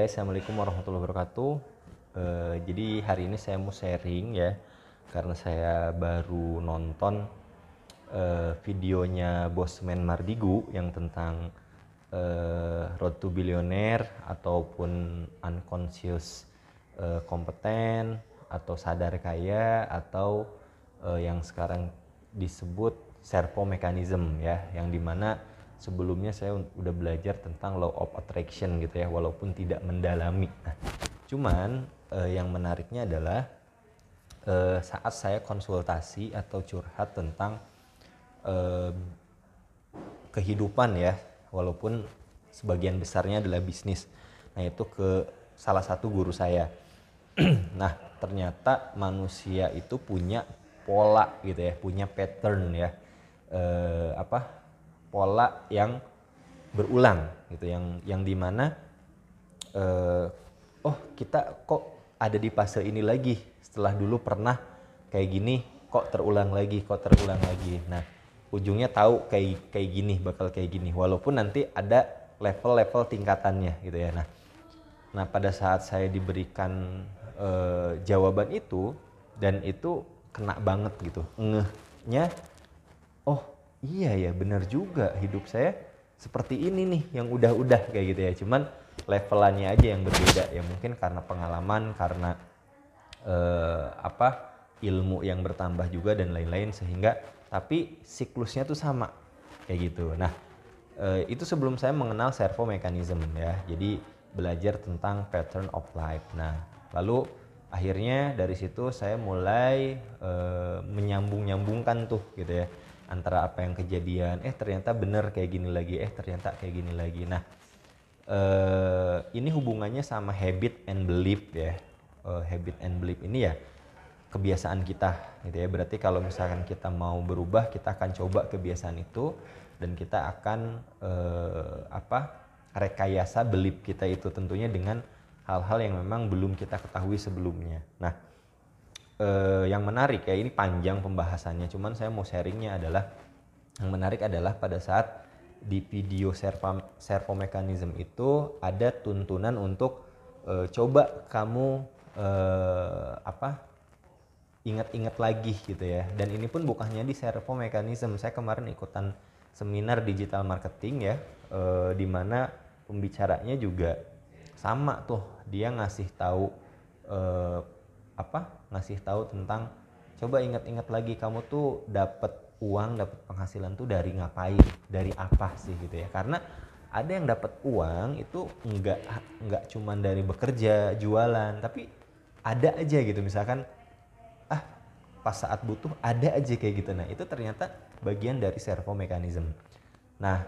Hai, assalamualaikum warahmatullahi wabarakatuh. Jadi hari ini saya mau sharing ya, karena saya baru nonton videonya Bosman Mardigu yang tentang Road to Billionaire ataupun Unconscious Kompeten atau Sadar Kaya atau yang sekarang disebut Servo Mechanism ya, yang dimana sebelumnya saya udah belajar tentang Law of Attraction gitu ya, walaupun tidak mendalami. Nah, cuman yang menariknya adalah saat saya konsultasi atau curhat tentang kehidupan ya, walaupun sebagian besarnya adalah bisnis. Nah, itu ke salah satu guru saya. Nah, ternyata manusia itu punya pola gitu ya, punya pattern ya, pola yang berulang gitu, yang dimana oh kita kok ada di fase ini lagi, setelah dulu pernah kayak gini, kok terulang lagi, kok terulang lagi. Nah, ujungnya tahu kayak gini, bakal kayak gini, walaupun nanti ada level-level tingkatannya gitu ya. Nah, pada saat saya diberikan jawaban itu, dan itu kena banget gitu, ngehnya, oh iya ya benar juga, hidup saya seperti ini nih, yang udah-udah kayak gitu ya. Cuman levelannya aja yang berbeda ya, mungkin karena pengalaman, karena ilmu yang bertambah juga dan lain-lain, sehingga tapi siklusnya tuh sama kayak gitu. Nah, itu sebelum saya mengenal servo mechanism ya, jadi belajar tentang pattern of life. Nah, lalu akhirnya dari situ saya mulai menyambung-nyambungkan tuh gitu ya, antara apa yang kejadian, ternyata bener kayak gini lagi, ternyata kayak gini lagi. Nah, ini hubungannya sama habit and belief ya. Habit and belief ini ya kebiasaan kita gitu ya. Berarti kalau misalkan kita mau berubah, kita akan coba kebiasaan itu, dan kita akan rekayasa belief kita itu tentunya dengan hal-hal yang memang belum kita ketahui sebelumnya. Nah, yang menarik ya, ini panjang pembahasannya, cuman saya mau sharingnya adalah, yang menarik adalah pada saat di video servo mechanism itu ada tuntunan untuk coba kamu ingat-ingat lagi gitu ya. Dan ini pun bukannya di servo mechanism, saya kemarin ikutan seminar digital marketing ya, di mana pembicaranya juga sama tuh, dia ngasih tahu ngasih tahu tentang coba ingat-ingat lagi, kamu tuh dapat uang, dapat penghasilan tuh dari ngapain, dari apa sih gitu ya. Karena ada yang dapat uang itu nggak cuman dari bekerja, jualan, tapi ada aja gitu, misalkan pas saat butuh ada aja kayak gitu. Nah, itu ternyata bagian dari servo mechanism. Nah,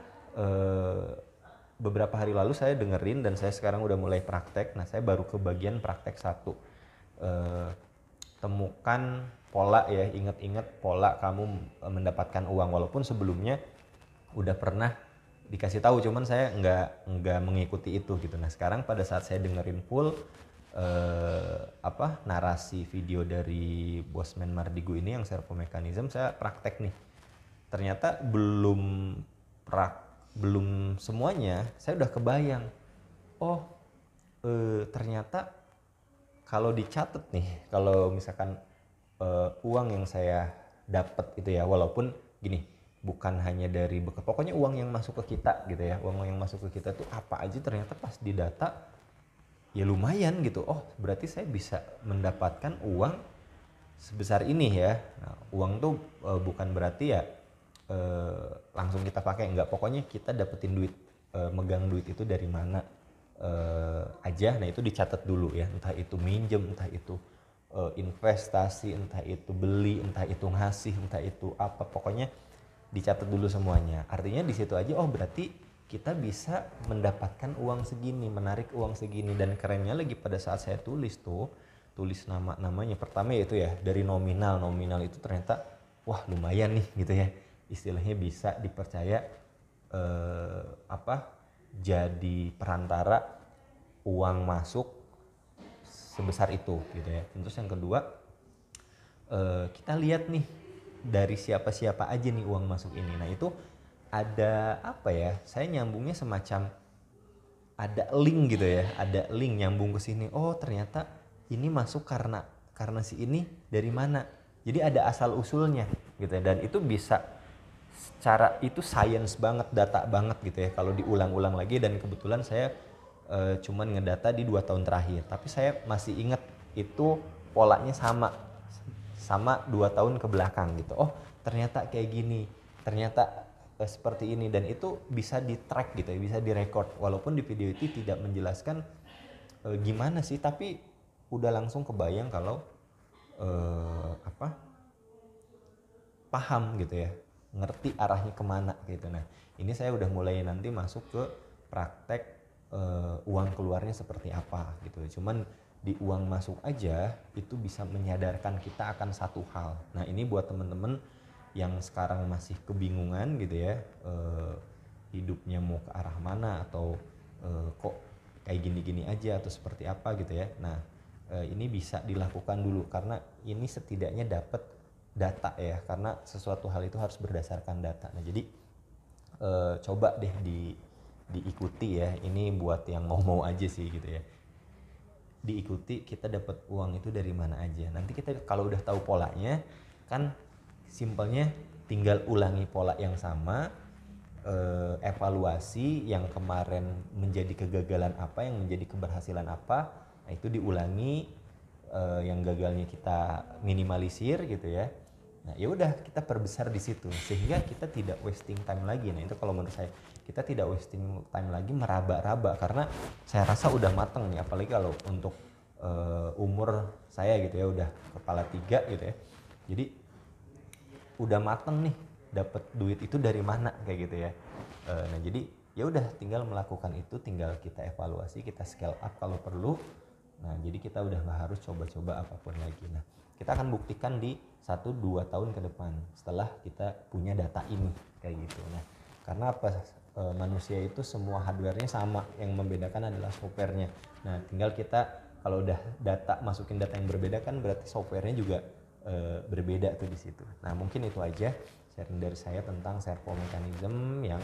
beberapa hari lalu saya dengerin dan saya sekarang udah mulai praktek. Nah, saya baru ke bagian praktek 1. Temukan pola ya, ingat-ingat pola kamu mendapatkan uang, walaupun sebelumnya udah pernah dikasih tahu, cuman saya nggak mengikuti itu gitu. Nah, sekarang pada saat saya dengerin full narasi video dari Bosman Mardigu ini yang servo mechanism, saya praktek nih. Ternyata belum semuanya saya udah kebayang. Oh, ternyata kalau dicatat nih, kalau misalkan uang yang saya dapat itu ya, walaupun gini, bukan hanya dari pokoknya uang yang masuk ke kita gitu ya, uang yang masuk ke kita tuh apa aja, ternyata pas di data ya lumayan gitu. Oh, berarti saya bisa mendapatkan uang sebesar ini ya. Nah, uang tuh bukan berarti ya langsung kita pakai, enggak, pokoknya kita dapetin duit, megang duit itu dari mana aja. Nah, itu dicatat dulu ya, entah itu minjem, entah itu investasi, entah itu beli, entah itu ngasih, entah itu apa, pokoknya dicatat dulu semuanya. Artinya di situ aja, oh berarti kita bisa mendapatkan uang segini, menarik uang segini. Dan kerennya lagi, pada saat saya tulis nama-namanya, pertama itu ya dari nominal itu ternyata wah lumayan nih gitu ya, istilahnya bisa dipercaya jadi perantara uang masuk sebesar itu gitu ya. Terus yang kedua, kita lihat nih dari siapa-siapa aja nih uang masuk ini. Nah, itu ada saya nyambungnya semacam ada link gitu ya, ada link nyambung ke sini. Oh ternyata ini masuk karena si ini dari mana. Jadi ada asal usulnya gitu ya. Dan itu bisa secara itu science banget, data banget gitu ya. Kalau diulang-ulang lagi, dan kebetulan saya cuman ngedata di 2 tahun terakhir. Tapi saya masih ingat itu polanya sama 2 tahun ke belakang gitu. Oh ternyata kayak gini, ternyata seperti ini, dan itu bisa di track gitu ya, bisa direkord. Walaupun di video itu tidak menjelaskan gimana sih, tapi udah langsung kebayang kalau paham gitu ya, ngerti arahnya kemana gitu. Nah ini saya udah mulai nanti masuk ke praktek uang keluarnya seperti apa gitu. Cuman di uang masuk aja itu bisa menyadarkan kita akan satu hal. Nah ini buat temen-temen yang sekarang masih kebingungan gitu ya, hidupnya mau ke arah mana, atau kok kayak gini-gini aja, atau seperti apa gitu ya. Nah ini bisa dilakukan dulu, karena ini setidaknya dapat data ya, karena sesuatu hal itu harus berdasarkan data. Nah jadi coba deh diikuti ya, ini buat yang mau aja sih gitu ya, diikuti. Kita dapat uang itu dari mana aja. Nanti kita kalau udah tahu polanya kan, simpelnya tinggal ulangi pola yang sama, evaluasi yang kemarin menjadi kegagalan apa, yang menjadi keberhasilan apa. Nah itu diulangi, yang gagalnya kita minimalisir gitu ya. Nah ya udah, kita perbesar di situ sehingga kita tidak wasting time lagi. Nah itu kalau menurut saya, kita tidak wasting time lagi meraba-raba, karena saya rasa udah mateng nih, apalagi kalau untuk umur saya gitu ya, udah kepala 3 gitu ya. Jadi udah mateng nih, dapat duit itu dari mana kayak gitu ya. Nah jadi ya udah, tinggal melakukan itu, tinggal kita evaluasi, kita scale up kalau perlu. Nah jadi kita udah nggak harus coba-coba apapun lagi. Nah kita akan buktikan di 1-2 tahun ke depan setelah kita punya data ini kayak gitu. Nah karena apa, manusia itu semua hardware-nya sama, yang membedakan adalah software-nya. Nah tinggal kita kalau udah masukin data yang berbeda kan, berarti software-nya juga berbeda tuh di situ. Nah mungkin itu aja sharing dari saya tentang servo mechanism yang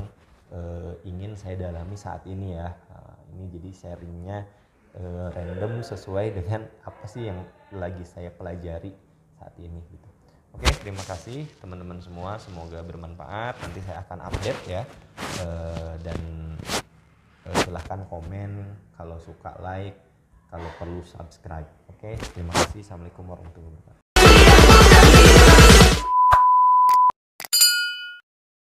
ingin saya dalami saat ini ya. Ini jadi sharingnya random sesuai dengan apa sih yang lagi saya pelajari saat ini gitu. Oke, terima kasih teman-teman semua, semoga bermanfaat. Nanti saya akan update ya, dan silahkan komen, kalau suka like, kalau perlu subscribe. Oke, terima kasih. Assalamualaikum warahmatullahi wabarakatuh.